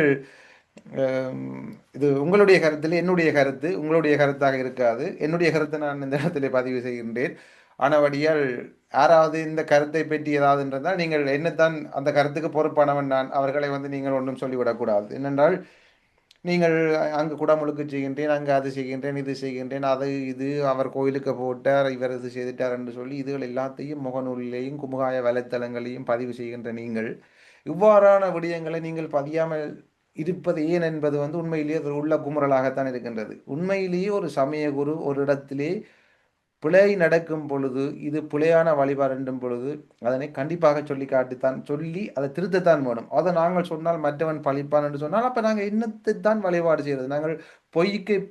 இது உங்களுடைய கருத்தில் என்னுடைய கருத்து உங்களுடைய கருத்தாக இருக்காது. என்னுடைய கருத்தை நான் இந்த இடத்துல பதிவு செய்கின்றேன். ஆனபடியால் யாராவது இந்த கருத்தை பற்றி ஏதாவது என்றால் நீங்கள் என்னத்தான் அந்த கருத்துக்கு பொறுப்பானவன் நான். அவர்களை வந்து நீங்கள் ஒன்றும் சொல்லிவிடக்கூடாது. என்னென்றால் நீங்கள் அங்கு குடமுழுக்கு செய்கின்றேன், அங்கு அது செய்கின்றேன், இது செய்கின்றேன், அது இது அவர் கோயிலுக்கு போட்டார், இவர் இது செய்துட்டார் என்று சொல்லி இதுகள் எல்லாத்தையும் முகநூலிலேயும் குமுகாய வலைத்தளங்களையும் பதிவு செய்கின்ற நீங்கள் இவ்வாறான விடயங்களை நீங்கள் பதியாமல் இருப்பது ஏன் என்பது வந்து உண்மையிலேயே அது உள்ள குமுறலாகத்தான் இருக்கின்றது. உண்மையிலேயே ஒரு சமய குரு ஒரு இடத்திலே பிழை நடக்கும் பொழுது, இது பிழையான வழிபாடு என்றும் பொழுது அதனை கண்டிப்பாக சொல்லி காட்டித்தான் சொல்லி அதை திருத்தத்தான் வேணும். அதை நாங்கள் சொன்னால் மற்றவன் பழிப்பான் என்று சொன்னால் அப்போ நாங்கள் என்னத்தைத்தான் வழிபாடு செய்கிறது? நாங்கள்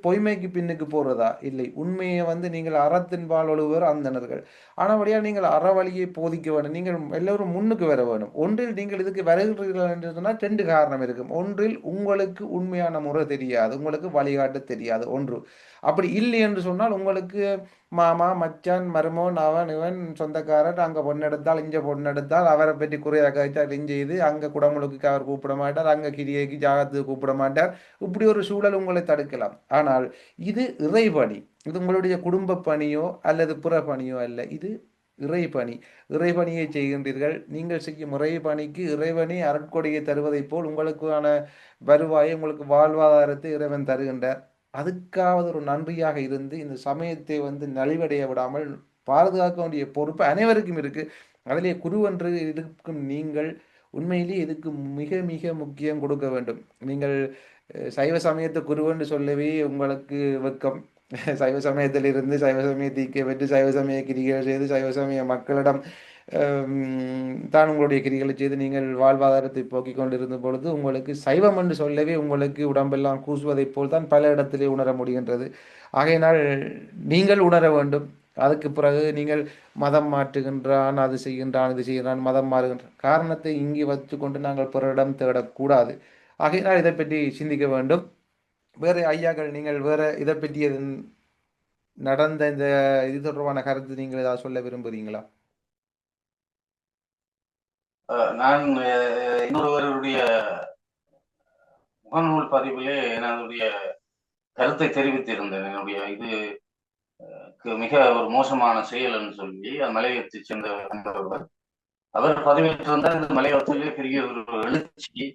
பொய்மைக்கு பின்னுக்கு போகிறதா? இல்லை, உண்மையை வந்து நீங்கள் அறத்தின்பால் ஒழுவர் அந்தணர்கள். ஆனபடியாக நீங்கள் அறவழியை போதிக்க வேண்டும். நீங்கள் எல்லோரும் முன்னுக்கு வர வேண்டும். ஒன்றில் நீங்கள் இதுக்கு வருகிறீர்கள் என்று சொன்னால் 2 காரணம் இருக்கும். ஒன்றில் உங்களுக்கு உண்மையான முறை தெரியாது, உங்களுக்கு வழிகாட்ட தெரியாது ஒன்று. அப்படி இல்லை என்று சொன்னால் உங்களுக்கு மாமா மச்சான் மருமோன் அவன் இவன் சொந்தக்காரர் அங்கே பொண்ணெடுத்தால் இங்கே பொண்ணெடுத்தால் அவரை பற்றி குறையாக கழித்தால் இங்கே இது அங்கே குடமுழுக்கு அவர் கூப்பிட மாட்டார், அங்கே கிரியைக்கு ஜாகத்துக்கு கூப்பிட மாட்டார். இப்படி ஒரு சூழல் உங்களை தடுக்கலாம். ஆனால் இது இறைபணி. இது உங்களுடைய குடும்ப பணியோ அல்லது புற பணியோ அல்ல, இது இறைபணி. இறைபணியை செய்கின்றீர்கள். நீங்கள் செய்யும் இறைபணிக்கு இறைவனை அருட்கொடையை தருவதைப் போல் உங்களுக்கான வருவாயை உங்களுக்கு வாழ்வாதாரத்தை இறைவன் தருகின்றார். அதுக்காவது ஒரு நன்றியாக இருந்து இந்த சமயத்தை வந்து நலிவடைய விடாமல் பாதுகாக்க வேண்டிய பொறுப்பு அனைவருக்கும் இருக்கு. அதிலே குருவென்று இருக்கும் நீங்கள் உண்மையிலேயே இதுக்கு மிக மிக முக்கியம் கொடுக்க வேண்டும். நீங்கள் சைவ சமயத்தை குருவென்று சொல்லவே உங்களுக்கு வெக்கம். சைவ சமயத்திலிருந்து சைவ சமயத்தை பெற்று சைவ சமய கிரிகள் செய்து சைவ சமய மக்களிடம் தான் உங்களுடைய கிரிகளை செய்து நீங்கள் வாழ்வாதாரத்தை போக்கிக் கொண்டிருந்த பொழுது உங்களுக்கு சைவம் என்று சொல்லவே உங்களுக்கு உடம்பெல்லாம் கூசுவதைப் போல் தான் பல இடத்திலே உணர முடிகின்றது. ஆகையினால் நீங்கள் உணர வேண்டும். அதுக்கு பிறகு நீங்கள் மதம் மாற்றுகின்றான், அது செய்கின்றான், இது செய்கின்றான், மதம் மாறுகின்ற காரணத்தை இங்கே வச்சு கொண்டு நாங்கள் பிறரிடம் தேடக்கூடாது. ஆகையினால் இதை பற்றி சிந்திக்க வேண்டும். வேறு ஐயாக்கள் நீங்கள் வேற இதை பற்றி நடந்த இந்த இது தொடர்பான கருத்து நீங்கள் ஏதாவது சொல்ல விரும்புகிறீங்களா? நான் இன்னொருவருடைய முகநூல் பதிவிலே என்னுடைய கருத்தை தெரிவித்திருந்தேன். என்னுடைய இது மிக ஒரு மோசமான செயல் என்று சொல்லி மலையத்தை சேர்ந்தவர் அவர் பதிவிட்டிருந்தால் இந்த மலையத்திலே பெரிய ஒரு எழுச்சி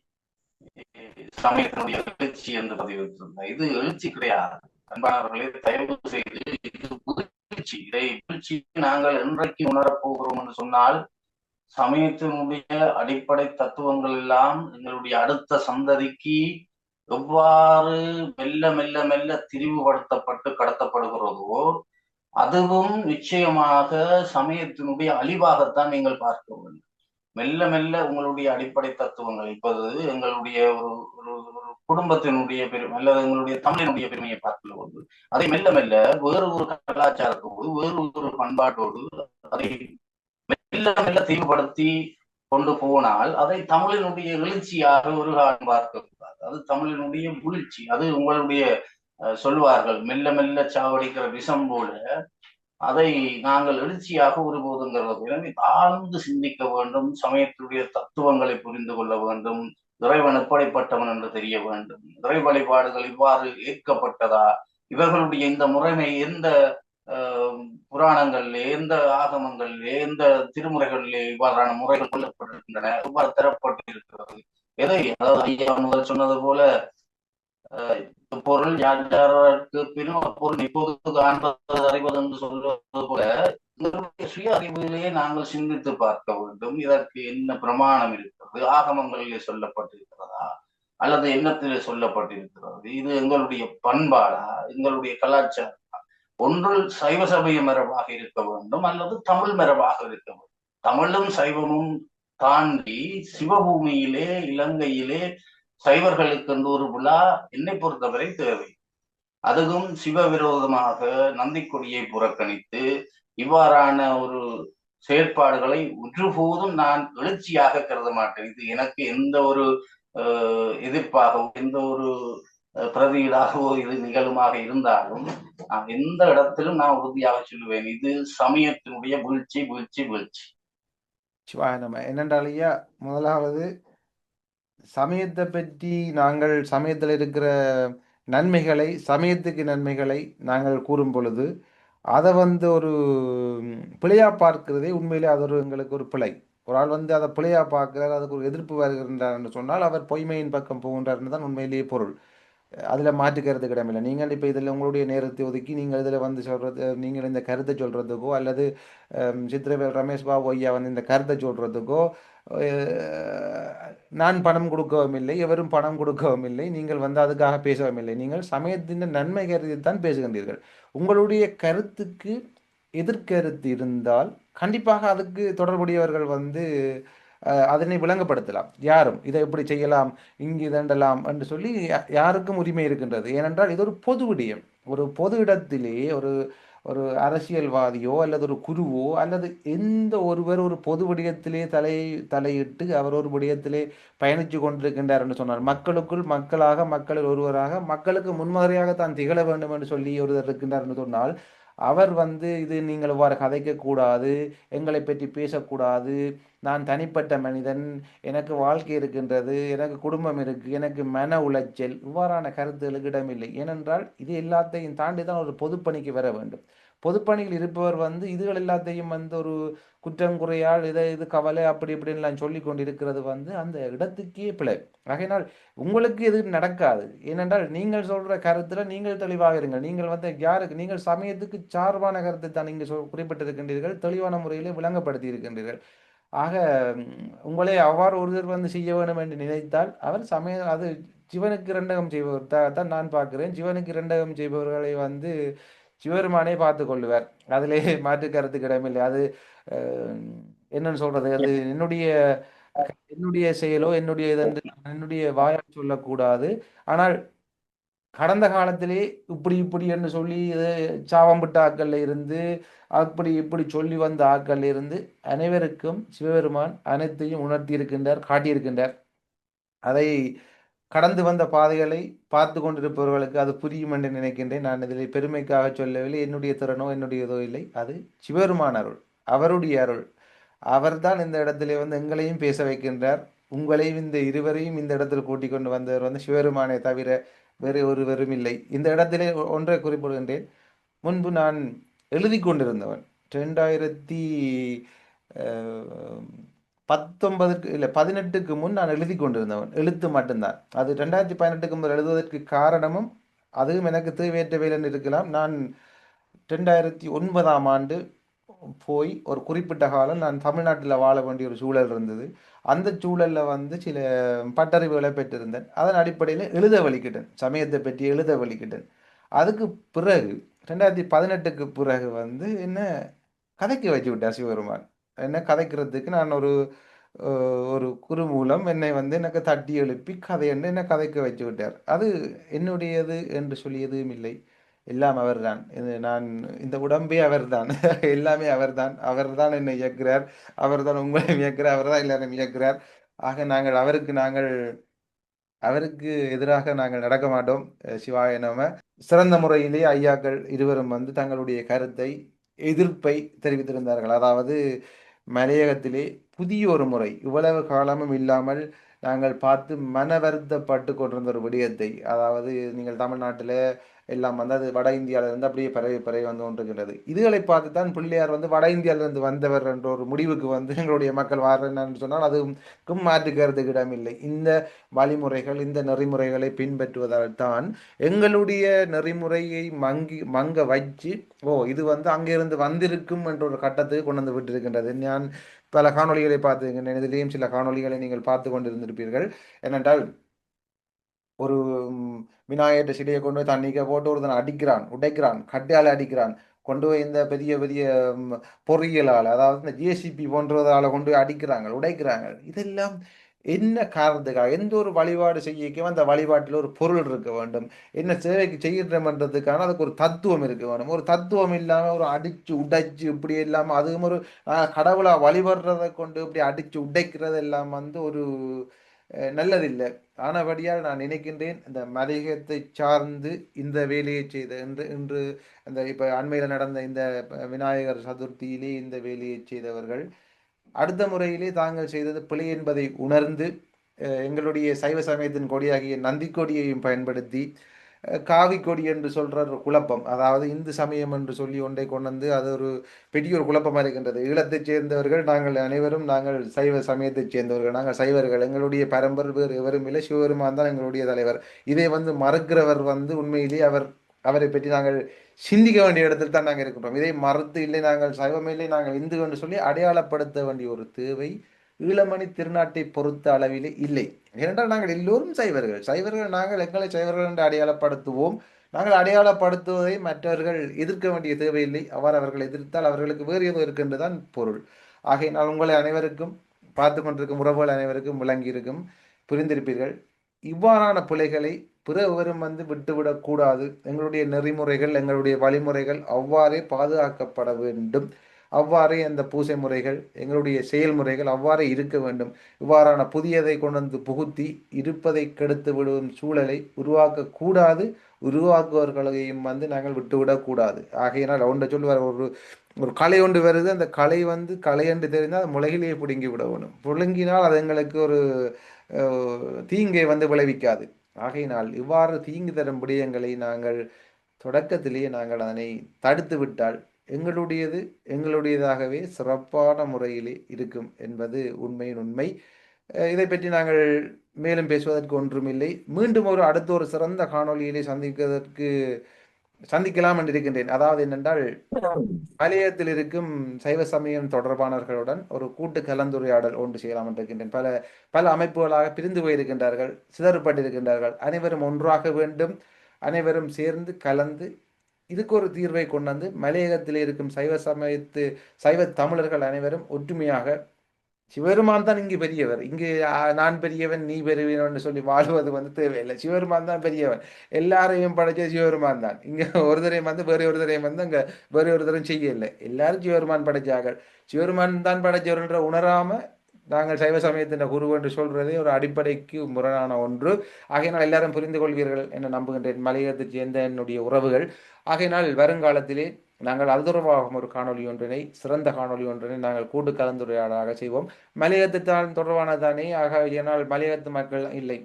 சமயத்தினுடைய எழுச்சி என்று பதிவிட்டிருந்தார். இது எழுச்சி கிடையாது அன்பானவர்களே, தயவு செய்து இது வீழ்ச்சி. இதை வீழ்ச்சி நாங்கள் என்றைக்கு உணரப் போகிறோம் என்று சொன்னால், சமயத்தினுடைய அடிப்படை தத்துவங்கள் எல்லாம் எங்களுடைய அடுத்த சந்ததிக்கு எவ்வாறு மெல்ல மெல்ல மெல்ல திரிவுபடுத்தப்பட்டு கடத்தப்படுகிறதோ, அதுவும் நிச்சயமாக சமயத்தினுடைய அழிவாகத்தான் நீங்கள் பார்க்க வேண்டும். மெல்ல மெல்ல உங்களுடைய அடிப்படை தத்துவங்கள், இப்போது எங்களுடைய ஒரு ஒரு ஒரு குடும்பத்தினுடைய பெருமை அல்லது எங்களுடைய தமிழினுடைய பெருமையை பார்க்கும் போது, அதை மெல்ல மெல்ல வேறு ஒரு கலாச்சாரத்தோடு வேறு ஒரு பண்பாட்டோடு அதை மெல்ல மெல்ல தீவுபடுத்தி கொண்டு போனால் அதை தமிழினுடைய எழுச்சியாக ஒரு காலம் பார்க்கக்கூடாது. அது தமிழினுடைய வீழ்ச்சி. அது உங்களுடைய சொல்வார்கள் மெல்ல மெல்ல சாவடிக்கிற விஷம் போல அதை நாங்கள் எழுச்சியாக ஒருபோதுங்கிறது. எனவே ஆழ்ந்து சிந்திக்க வேண்டும், சமயத்துடைய தத்துவங்களை புரிந்து கொள்ள வேண்டும், இறைவன் எப்படிப்பட்டவன் என்று தெரிய வேண்டும், இறை வழிபாடுகள் இவ்வாறு ஏற்கப்பட்டதா, இவர்களுடைய இந்த முறைமை எந்த புராணங்களிலே, எந்த ஆகமங்களிலே, எந்த திருமுறைகளிலே இவ்வாறான முறைகள் கொல்லப்பட்டிருக்கின்றன, இவ்வாறு தரப்பட்டிருக்கிறது. எதை, அதாவது ஐயா முதல் சொன்னது போல பொருள் யாருக்கு பின்னும் பொருள் இப்போது காண்பது அறிவது என்று சொல்வது போல சுய அறிவிலேயே நாங்கள் சிந்தித்து பார்க்க வேண்டும். இதற்கு என்ன பிரமாணம் இருக்கிறது, ஆகமங்களிலே சொல்லப்பட்டிருக்கிறதா அல்லது எண்ணத்திலே சொல்லப்பட்டிருக்கிறது, இது எங்களுடைய பண்பாடா, எங்களுடைய கலாச்சாரம், ஒன்றில் சைவ சமய மரபாக இருக்க வேண்டும் அல்லது தமிழ் மரபாக இருக்க வேண்டும். தமிழும் சைவமும் தாண்டி சிவபூமியிலே இலங்கையிலே சைவர்களுக்கு என்று ஒரு விழா என்னை பொறுத்தவரை தேவை. அதுவும் சிவ விரோதமாக நந்திக்கொடியை புறக்கணித்து இவ்வாறான ஒரு செயற்பாடுகளை ஒருபோதும் நான் எழுச்சியாக கருத மாட்டேன். இது எனக்கு எந்த ஒரு எதிர்ப்பாகவோ எந்த ஒரு பிரதியீடாகவோ இது நிகழுமாக இருந்தாலும் நான் எந்த இடத்திலும் நான் உறுதியாக சொல்லுவேன், இது சமயத்தினுடைய வீழ்ச்சி வீழ்ச்சி வீழ்ச்சி. சிவாயனம என்னென்றால் ஐயா, முதலாவது சமயத்தை பற்றி நாங்கள் சமயத்தில் இருக்கிற நன்மைகளை, சமயத்துக்கு நன்மைகளை நாங்கள் கூறும் பொழுது அதை ஒரு பிழையா பார்க்கிறதே உண்மையிலே அது எங்களுக்கு ஒரு பிழை. ஒரு ஆள் அதை பிழையா பார்க்கிறார், அதுக்கு ஒரு எதிர்ப்பு வருகின்றார் என்று சொன்னால் அவர் பொய்மையின் பக்கம் போகின்றார்னு தான் உண்மையிலேயே பொருள். அதில் மாற்றுக்கிறது கிடமில்லை. நீங்கள் இப்போ இதில் உங்களுடைய நேரத்தை ஒதுக்கி நீங்கள் இதில் சொல்கிறது, நீங்கள் இந்த கருத்தை சொல்கிறதுக்கோ அல்லது சித்திரவேல் ரமேஷ் பாபு ஐயா இந்த கருத்தை சொல்கிறதுக்கோ நான் பணம் கொடுக்கவும் இல்லை, எவரும் பணம் கொடுக்கவும் இல்லை, நீங்கள் அதுக்காக பேசவும் இல்லை. நீங்கள் சமயத்தின் நன்மை கருதித்தான் பேசுகின்றீர்கள். உங்களுடைய கருத்துக்கு எதிர்கருத்து இருந்தால் கண்டிப்பாக அதுக்கு தொடர்புடையவர்கள் அதனை விளங்கப்படுத்தலாம். யாரும் இதை எப்படி செய்யலாம், இங்கு இதண்டலாம் என்று சொல்லி யாருக்கும் உரிமை இருக்கின்றது. ஏனென்றால் இது ஒரு பொது விடயம். ஒரு பொது இடத்திலே ஒரு ஒரு அரசியல்வாதியோ அல்லது ஒரு குருவோ அல்லது எந்த ஒருவர் ஒரு பொது விடயத்திலே தலையிட்டு அவர் ஒரு விடயத்திலே பயணித்து கொண்டிருக்கின்றார் என்று சொன்னார், மக்களுக்குள் மக்களாக, மக்களில் ஒருவராக, மக்களுக்கு முன்மாதிரியாக தான் திகழ வேண்டும் என்று சொல்லி ஒருவர் இருக்கின்றார் என்று சொன்னால் அவர் இது நீங்கள் இவ்வாறு கதைக்கக்கூடாது, எங்களை பற்றி பேசக்கூடாது, நான் தனிப்பட்ட மனிதன், எனக்கு வாழ்க்கை இருக்கின்றது, எனக்கு குடும்பம் இருக்கு, எனக்கு மன உளைச்சல், இவ்வாறான கருத்துகளுக்கு இடமில்லை. ஏனென்றால் இது எல்லாத்தையும் தாண்டி தான் ஒரு பொதுப்பணிக்கு வர வேண்டும். பொதுப்பணியில் இருப்பவர் இதுகள் எல்லாத்தையும் ஒரு குற்றங்குறையால் இது கவலை அப்படி இப்படின்லாம் சொல்லி கொண்டு இருக்கிறது அந்த இடத்துக்கே பிழை. ஆகையினால் உங்களுக்கு எது நடக்காது. ஏனென்றால் நீங்கள் சொல்ற கருத்துல நீங்கள் தெளிவாக இருங்கள். நீங்கள் யாருக்கு, நீங்கள் சமயத்துக்கு சார்பான கருத்தை தான் நீங்கள் குறிப்பிட்டிருக்கின்றீர்கள், தெளிவான முறையிலே விளங்கப்படுத்தி இருக்கின்றீர்கள். ஆக உங்களே அவ்வாறு ஒருவர் செய்ய வேண்டும் என்று நினைத்தால் அவர் அது சிவனுக்கு இரண்டகம் செய்பவர் தான் நான் பார்க்கிறேன். சிவனுக்கு இரண்டகம் செய்பவர்களை சிவருமானே பார்த்து கொள்ளுவார். அதிலே மாற்று கருத்துக்கு இடமில்லை. அது என்னன்னு சொல்றது, அது என்னுடைய செயலோ என்னுடைய இதென்று என்னுடைய வாயால் சொல்லக்கூடாது. ஆனால் கடந்த காலத்திலே இப்படி என்று சொல்லி சாவம்பிட்ட ஆக்கள்ல இருந்து அப்படி இப்படி சொல்லி வந்த ஆக்கள்ல இருந்து அனைவருக்கும் சிவபெருமான் அனைத்தையும் உணர்த்தி இருக்கின்றார், காட்டியிருக்கின்றார். அதை கடந்து வந்த பாதைகளை பார்த்து கொண்டிருப்பவர்களுக்கு அது புரியும் என்று நினைக்கின்றேன். நான் இதில் பெருமைக்காக சொல்லவில்லை, என்னுடைய திறனோ என்னுடையதோ இல்லை, அது சிவபெருமான் அருள், அவருடைய அருள். அவர்தான் இந்த இடத்திலே எங்களையும் பேச வைக்கின்றார், உங்களையும் இந்த இருவரையும் இந்த இடத்தில் கூட்டிக் கொண்டு வந்தவர் சிவபெருமானை தவிர வேறு ஒருவரும் இல்லை. இந்த இடத்திலே ஒன்றை குறிப்பிடுகின்றேன். முன்பு நான் எழுதி கொண்டிருந்தவன் 2000 19க்கு இல்லை 18க்கு முன் நான் எழுதி கொண்டிருந்தவன், எழுத்து மட்டும்தான். அது 2018க்கு முதல் எழுதுவதற்கு காரணமும் அதுவும் எனக்கு தேவையற்ற வேலைன்னு இருக்கலாம். நான் 2009ஆம் ஆண்டு போய் ஒரு குறிப்பிட்ட காலம் நான் தமிழ்நாட்டில் வாழ வேண்டிய ஒரு சூழல் இருந்தது. அந்த சூழல்ல வந்து சில பட்டறிவுகளை பெற்றிருந்தேன். அதன் அடிப்படையில் எழுத வலிக்கிட்டேன், சமயத்தை பற்றி எழுத வலிக்கிட்டேன். அதுக்கு பிறகு 2018க்கு பிறகு வந்து என்ன கதைக்கு வச்சு விட்டார் சிவபெருமான். என்ன கதைக்கிறதுக்கு நான் ஒரு குரு மூலம் என்னை வந்து எனக்கு தட்டி எழுப்பி கதை என்று என்னை கதைக்க வச்சு விட்டார். அது என்னுடையது என்று சொல்லி எதுவும் இல்லை. எல்லாம் அவர்தான். நான் இந்த உடம்பே அவர்தான். எல்லாமே அவர்தான். அவர்தான் என்னை இயக்குகிறார். அவர்தான் உங்களையும் இயக்குகிறார். அவர்தான் எல்லாரையும் இயக்குகிறார். ஆக அவருக்கு எதிராக நாங்கள் நடக்க மாட்டோம். சிவாய நம. சிறந்த முறையிலே ஐயாக்கள் இருவரும் வந்து தங்களுடைய கருத்தை, எதிர்ப்பை தெரிவித்திருந்தார்கள். அதாவது மலையகத்திலே புதிய ஒரு முறை இவ்வளவு காலமும் இல்லாமல் நாங்கள் பார்த்து மன வருத்தப்பட்டு கொண்டிருந்த ஒரு விடயத்தை, அதாவது நீங்கள் தமிழ்நாட்டில் எல்லாம் வந்து அது வட இந்தியாவிலிருந்து அப்படியே பரவி பரவி வந்து கொண்டிருக்கிறது. இதுகளை பார்த்து தான் பிள்ளையார் வந்து வட இந்தியாவிலிருந்து வந்தவர் என்ற ஒரு முடிவுக்கு வந்து எங்களுடைய மக்கள் வாரன்னு சொன்னால் அதுக்கும் மாற்றுக்கிறதுக்கு இடமில்லை. இந்த வழிமுறைகள், இந்த நெறிமுறைகளை பின்பற்றுவதால் தான் எங்களுடைய நெறிமுறையை மங்க வச்சு, ஓ இது வந்து அங்கிருந்து வந்திருக்கும் என்ற ஒரு கட்டத்துக்கு கொண்டு வந்து விட்டிருக்கின்றது. நான் பல காணொளிகளை பார்த்துருக்கின்றேன். இதிலேயும் சில காணொளிகளை நீங்கள் பார்த்து கொண்டிருந்திருப்பீர்கள். ஏனென்றால் ஒரு விநாயகர் சிலையை கொண்டு போய் தண்ணிக்க போட்டு ஒருத்தன் அடிக்கிறான், உடைக்கிறான், கட்டையால் அடிக்கிறான், கொண்டு போய் இந்த பெரிய பெரிய பொறியியலால், அதாவது இந்த ஜேசிபி போன்றதால கொண்டு போய் அடிக்கிறாங்க, உடைக்கிறாங்க. இதெல்லாம் என்ன காரணத்துக்காக? எந்த ஒரு வழிபாடு செய்யக்கும் அந்த வழிபாட்டில் ஒரு பொருள் இருக்க வேண்டும். என்ன சேவைக்கு செய்யறோம்ன்றதுக்கான அதுக்கு ஒரு தத்துவம் இருக்க வேண்டும். ஒரு தத்துவம் இல்லாமல் ஒரு அடிச்சு உடைச்சு இப்படி இல்லாமல் அதுவும் ஒரு கடவுளா வழிபடுறதை கொண்டு இப்படி அடிச்சு உடைக்கிறது எல்லாம் வந்து ஒரு நல்லதில்லை. ஆனபடியால் நான் நினைக்கின்றேன், இந்த மதியத்தை சார்ந்து இந்த வேலையை செய்த இன்று இன்று அந்த இப்போ அண்மையில் நடந்த இந்த விநாயகர் சதுர்த்தியிலே இந்த வேலையை செய்தவர்கள் அடுத்த முறையிலே தாங்கள் செய்தது பிழை என்பதை உணர்ந்து எங்களுடைய சைவ சமயத்தின் கொடியாகிய நந்தி கொடியையும் பயன்படுத்தி காவி கொடி என்று சொல்ற ஒரு குழப்பம், அதாவது இந்து சமயம் என்று சொல்லி ஒன்றை கொண்டு வந்து அது ஒரு பெரிய ஒரு குழப்பமாக இருக்கின்றது. ஈழத்தைச் சேர்ந்தவர்கள் நாங்கள் அனைவரும் நாங்கள் சைவ சமயத்தைச் சேர்ந்தவர்கள், நாங்கள் சைவர்கள், எங்களுடைய பரம்பரை வேறு எவரும் இல்லை, சிவபெருமான் தான் எங்களுடைய தலைவர். இதை வந்து மறுக்கிறவர் வந்து உண்மையிலே அவரை பற்றி நாங்கள் சிந்திக்க வேண்டிய இடத்தில் தான் நாங்கள் இருக்கின்றோம். இதை மறுத்து இல்லை நாங்கள் சைவம் இல்லை நாங்கள் இந்து என்று சொல்லி அடையாளப்படுத்த வேண்டிய ஒரு தேவை ஈழமணி திருநாட்டை பொறுத்த அளவிலே இல்லை. ஏனென்றால் நாங்கள் எல்லோரும் சைவர்கள் நாங்கள் எங்களை சைவர்கள் என்று அடையாளப்படுத்துவோம். நாங்கள் அடையாளப்படுத்துவதை மற்றவர்கள் எதிர்க்க வேண்டிய தேவையில்லை. அவ்வாறு அவர்கள் எதிர்த்தால் அவர்களுக்கு வேறு ஏதோ இருக்கின்றதான் பொருள். ஆகையினால் உங்களை அனைவருக்கும், பார்த்து கொண்டிருக்கும் உறவுகள் அனைவருக்கும் விளங்கியிருக்கும், புரிந்திருப்பீர்கள். இவ்வாறான பிழைகளை பிறவரும் வந்து விட்டுவிடக்கூடாது. எங்களுடைய நெறிமுறைகள், எங்களுடைய வழிமுறைகள் அவ்வாறே பாதுகாக்கப்பட வேண்டும். அவ்வாறே அந்த பூசை முறைகள், எங்களுடைய செயல்முறைகள் அவ்வாறே இருக்க வேண்டும். இவ்வாறான புதியதை கொண்டு வந்து புகுத்தி இருப்பதை கெடுத்து விடும் சூழலை உருவாக்கக்கூடாது. உருவாக்குவர்களையும் வந்து நாங்கள் விட்டுவிடக்கூடாது. ஆகையினால் ஒன்றை சொல்லுவார், ஒரு களை ஒன்று வருது, அந்த களை வந்து களை என்று தெரிந்தால் அது முளையிலேயே பிடுங்கி விட வேணும். பிடுங்கினால் அது எங்களுக்கு ஒரு தீங்கை வந்து விளைவிக்காது. ஆகையினால் இவ்வாறு தீங்கு தரும் விடயங்களை நாங்கள் தொடக்கத்திலேயே நாங்கள் அதனை தடுத்து விட்டால் எங்களுடையதாகவே சிறப்பான முறையிலே இருக்கும் என்பது உண்மையின் உண்மை. இதை பற்றி நாங்கள் மேலும் பேசுவதற்கு ஒன்றுமில்லை. மீண்டும் அடுத்த ஒரு சிறந்த காணொளியிலே சந்திக்கலாம் என்று இருக்கின்றேன். அதாவது என்னென்றால், மலையத்தில் இருக்கும் சைவ சமயம் தொடர்பானவர்களுடன் ஒரு கூட்டு கலந்துரையாடல் ஒன்று செய்யலாம் என்று இருக்கின்றேன். பல பல அமைப்புகளாக பிரிந்து போயிருக்கின்றார்கள், சிதறப்பட்டிருக்கின்றார்கள். அனைவரும் ஒன்றாக வேண்டும். அனைவரும் சேர்ந்து கலந்து இதுக்கு ஒரு தீர்வை கொண்டு வந்து மலையகத்தில் இருக்கும் சைவ தமிழர்கள் அனைவரும் ஒற்றுமையாக, சிவபெருமான் தான் இங்கு பெரியவர், இங்கு நான் பெரியவன் நீ பெரியவன் சொல்லி வாழ்வது வந்து தேவையில்லை. சிவபெருமான் தான் பெரியவன், எல்லாரையும் படைச்ச சிவபெருமான் தான். இங்க ஒருத்தரையும் வந்து வேறு ஒருத்தரையும் வந்து அங்க வேறு ஒருத்தரையும் செய்யலை. எல்லாரும் சிவபெருமான் படைச்சார்கள். சிவபெருமான் தான் படைச்சவர் என்ற உணராம நாங்கள் சைவ சமயத்தின் குரு என்று சொல்றதே ஒரு அடிப்படைக்கு முரணான ஒன்று. ஆகையினால் எல்லாரும் புரிந்து கொள்வீர்கள் என நம்புகின்றேன், மலையகத்தைச் சேர்ந்த என்னுடைய உறவுகள். ஆகையினால் வருங்காலத்திலே நாங்கள் அது தொடர்பாக ஒரு காணொலி ஒன்றினை, சிறந்த காணொலி ஒன்றினை நாங்கள் கூட்டு கலந்துரையாடலாக செய்வோம். மலையகத்தான் தொடர்பானதானே. ஆகையினால் மலையகத்து மக்கள் இல்லை,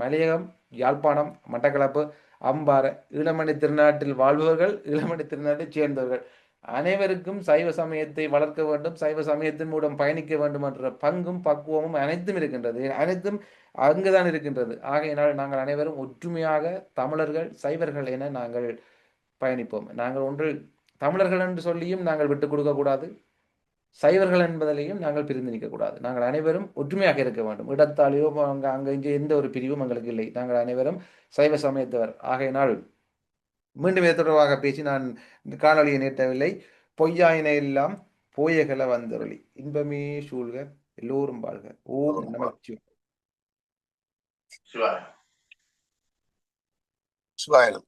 மலையகம், யாழ்ப்பாணம், மட்டக்களப்பு, அம்பாறை, ஈழமணி திருநாட்டில் வாழ்பவர்கள், ஈழமணி திருநாட்டை சேர்ந்தவர்கள் அனைவருக்கும் சைவ சமயத்தை வளர்க்க வேண்டும், சைவ சமயத்தின் மூலம் பயணிக்க வேண்டும் என்ற பங்கும் பக்குவமும் அனைத்தும் இருக்கின்றது, அனைத்தும் அங்குதான் இருக்கின்றது. ஆகையினால் நாங்கள் அனைவரும் ஒற்றுமையாக தமிழர்கள் சைவர்கள் என நாங்கள் பயணிப்போம். நாங்கள் ஒன்றில் தமிழர்கள் என்று சொல்லியும் நாங்கள் விட்டுக் கொடுக்க கூடாது, சைவர்கள் என்பதிலையும் நாங்கள் பிரிந்து நிற்கக்கூடாது. நாங்கள் அனைவரும் ஒற்றுமையாக இருக்க வேண்டும். இடத்தாலேயோ அங்கே இங்கே எந்த ஒரு பிரிவும் எங்களுக்கு இல்லை. நாங்கள் அனைவரும் சைவ சமயத்தவர். ஆகையினால் மீண்டும் இது தொடர்பாக பேசி நான் இந்த காணொலியை நீட்டவில்லை. பொய்யாயினை எல்லாம் போயகல வந்தருளி இன்பமே சூழ்க எல்லோரும் வாழ்க. ஓம் நமச்சிவாய. சிவாய். சிவாயனம்.